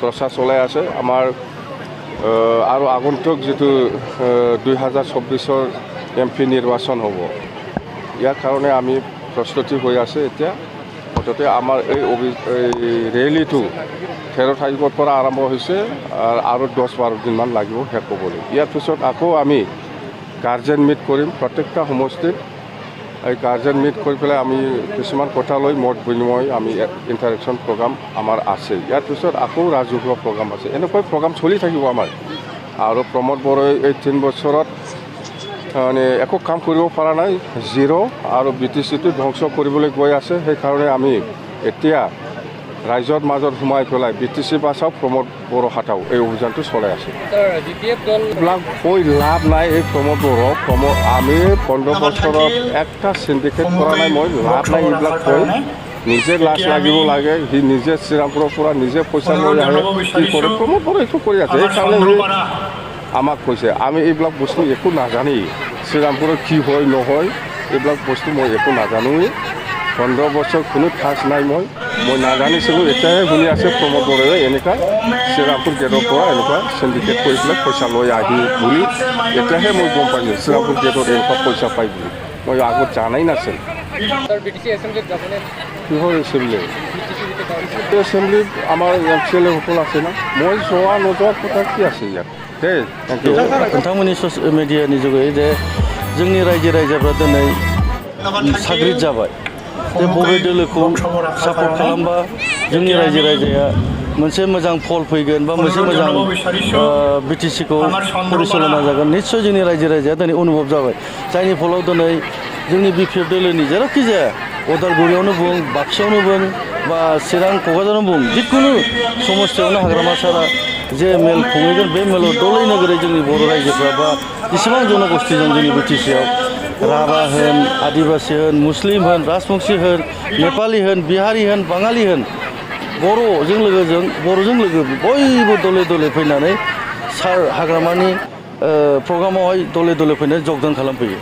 প্ৰচাৰ চলাই আছে আমাৰ আৰু আগন্তুক যিটো 2024 MP নিৰ্বাচন হ'ব ইয়াৰ কাৰণে আমি প্ৰস্তুতি হৈ আছে এতিয়া মুঠতে আমাৰ এই ৰেলীটো 13 তাৰিখৰ পৰা আৰম্ভ হৈছে আৰু 10-12 দিনমান লাগিব শেষ হ'বলৈ ইয়াৰ পিছত আকৌ আমি গাৰ্জেন মিট কৰিম প্ৰত্যেকটা সমষ্টিত এই গাৰ্জেন মিট কৰি পেলাই আমি কিছুমান কথা লৈ মত বিনিময় আমি ইণ্টাৰেকশ্যন প্ৰগ্ৰাম আমাৰ আছে ইয়াৰ পিছত আকৌ ৰাজহুৱা প্ৰগ্ৰাম আছে এনেকৈ প্ৰগ্ৰাম চলি থাকিব আমাৰ আৰু প্ৰমোদ বড়োই এই 3 বছৰত মানে একো কাম কৰিব পৰা নাই জিৰ' আৰু BTCটো ধ্বংস কৰিবলৈ গৈ আছে সেইকাৰণে আমি এতিয়া ৰাইজৰ মাজত সোমাই পেলাই BTC বাচাও প্ৰমোদ বড়ো হাটাও এই অভিযানটো চলাই আছে এইবিলাক কৈ লাভ নাই এই প্ৰমোদ বড়ো আমি 15 বছৰত একটা চিণ্ডিকেট কৰা নাই মই লাভ নাই এইবিলাক কৈ নিজে লাজ লাগিব লাগে সি নিজে শ্ৰীৰামপুৰৰ পৰা নিজে পইচা লৈ আহে কি কৰে প্ৰমোদ বড়ো এইটো কৰি আছে সেইকাৰণে আমাক কৈছে আমি এইবিলাক বস্তু একো নাজানি শ্ৰীৰামপুৰত কি হয় নহয় এইবিলাক বস্তু মই একো নাজানোৱেই 15 বছৰ কোনো ঠাঁচ নাই মই নাজানিছিলোঁ এতিয়াহে শুনি আছে প্ৰমোদ বড়োৱে এনেকুৱা শ্ৰীৰামপুৰ গেটৰ পৰা এনেকুৱা চিণ্ডিকেট কৰি পেলাই পইচা লৈ আহি বুলি এতিয়াহে মই গম পাইছোঁ শ্ৰীৰামপুৰ গেটত এনেকুৱা পইচা পাই বুলি মই আগত জানাই নাছিল কিহৰ এছেম্বলিত আমাৰ MCLA সকল আছে না মই যোৱা নোযোৱা কথা কি আছে ইয়াত দেই থেংক ইউ नोंथांमोननि ससियेल मिडियानि जुगै जे जोंनि रायजो राजाफ्रा दिनै साग्रिद जाबाय जे बबे दोलोखौ सापर्ट खालामबा जोंनि रायजो राजाया मोनसे मोजां फल फैगोन बा मोनसे मोजां BTCखौ परिचालना जागोन निश्चय जोंनि रायजो राजाया दिनै अनुभब जाबाय जायनि फलाव दिनै जोंनि BPF दोलोनि जेरावखि जाया उदालगुरियावनो बुं बाक्सायावनो बुं बा चिरां क'क्राझारावनो बुं जिखुनु समस्थियावनो हाग्रामा सारा जे मेल खुंहैगोन बे मेलाव दलै नोगोरै जोंनि बर' रायजोफ्रा बा जेसेबां जनगोष्ठी दं जोंनि BTCआव राभा होन आदिबासि होन मुस्लिम होन राजबंशी होन नेपाली होन बिहारी होन बाङालि होन बर'जों लोगो बयबो दले दले फैनानै सार हाग्रामानि प्रग्रामावहाय दले दले फैनानै जगदान खालामफैयो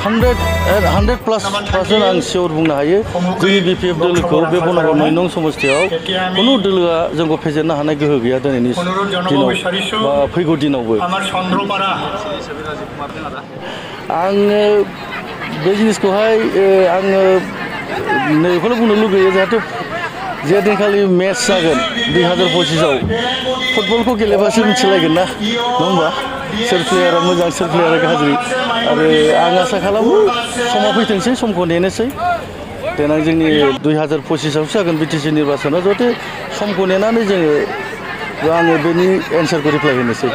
100% आं सियर बुंनो हायो जोंनि BPF दोलोखौ बे बनागाव 9 नं समस्थियाव कुनु दोलोआ जोंखौ फेजेननो हानाय गोहो गैया दिनैनि दिनाव बा फैगौ दिनावबो आङो बे जिनिसखौहाय आङो नैखौनो बुंनो लुगैयो जाहाथे जे दिनखालि मेच जागोन 2025आव फुटबलखौ गेलेबासो मिथिलायगोन ना नङा होमबा सोर प्लेयारा मोजां सोर प्लेयारा गाज्रि आरो आं आसा खालामो समा फैथोंसै समखौ नेनोसै देनां जोंनि 2025आवसो जागोन BTC निर्बाचना जाहाथे समखौ नेनानै आङो बेनि एन्सारखौ रिप्लाइ होनोसै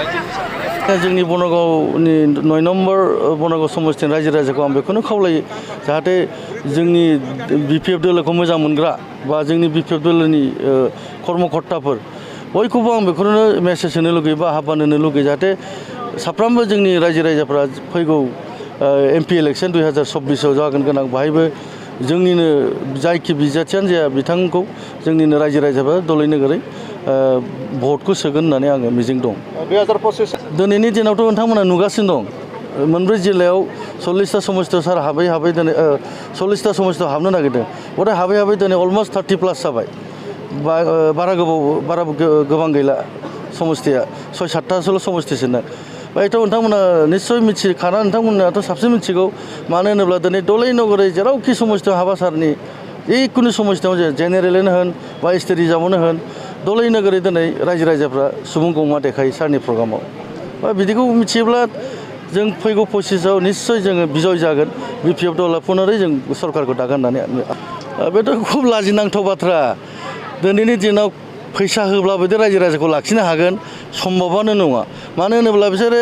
जोंनि बनागावनि 9 नम्बर बनागाव समस्थिनि रायजो राजाखौ आं बेखौनो खावलायो जाहाथे जोंनि BPF दोलोखौ मोजां मोनग्रा बा जोंनि BPF दोलोनि कर्मकर्ताफोर बयखौबो आं बेखौनो मेसेज होनो लुगैयो बा आह्वान होनो लुगैयो जाहाथे साफ्रोमबो जोंनि रायजो राजाफ्रा फैगौ MP इलेक्सन 2024आव जागोन गोनां बाहायबो जोंनिनो जायखि बिजाथियानो जाया बिथांखौ जोंनिनो रायजो राजाफ्रा दलै नोगोरै भटखौ सोगोन होननानै आङो मिजिं दं 2025 दिनैनि दिनावथ' नोंथांमोना नुगासिनो दं मोनब्रै जिल्लायाव 40टा समस्थियाव सार हाबै दिनै 40टा समस्थियाव हाबनो नागिरदों गथाय हाबै दिनै अलमस्ट 30+ जाबाय बारा गोबां गैला समस्थिया 6-7टासोल' समस्थिसोना बायथ' नोंथांमोना निस्सय मिथिखाना नोंथांमोनाथ' साबसिन मिथिगौ मानो होनोब्ला दिनै दलै नगरै जेरावखि समस्थियाव हाबा सारनि जिखुनु समस्थियाव जेनेरेलैनो होन बा ST रिजार्भआवनो होन दलै नोगोरै दिनै रायजो राजाफ्रा सुबुं गौमा देखायो सारनि प्रग्रामाव बा बिदिखौ मिथियोब्ला जों फैगौ 25आव निस्सय जोङो बिजय जागोन BPF दला पुनरै जों सरकारखौ दागोन होननानै बेथ' खुब लाजिनांथाव बाथ्रा दिनैनि दिनाव फैसा होब्लाबो रायजो राजाखौ लाखिनो हागोन सम्भबानो नङा मानो होनोब्ला बिसोरो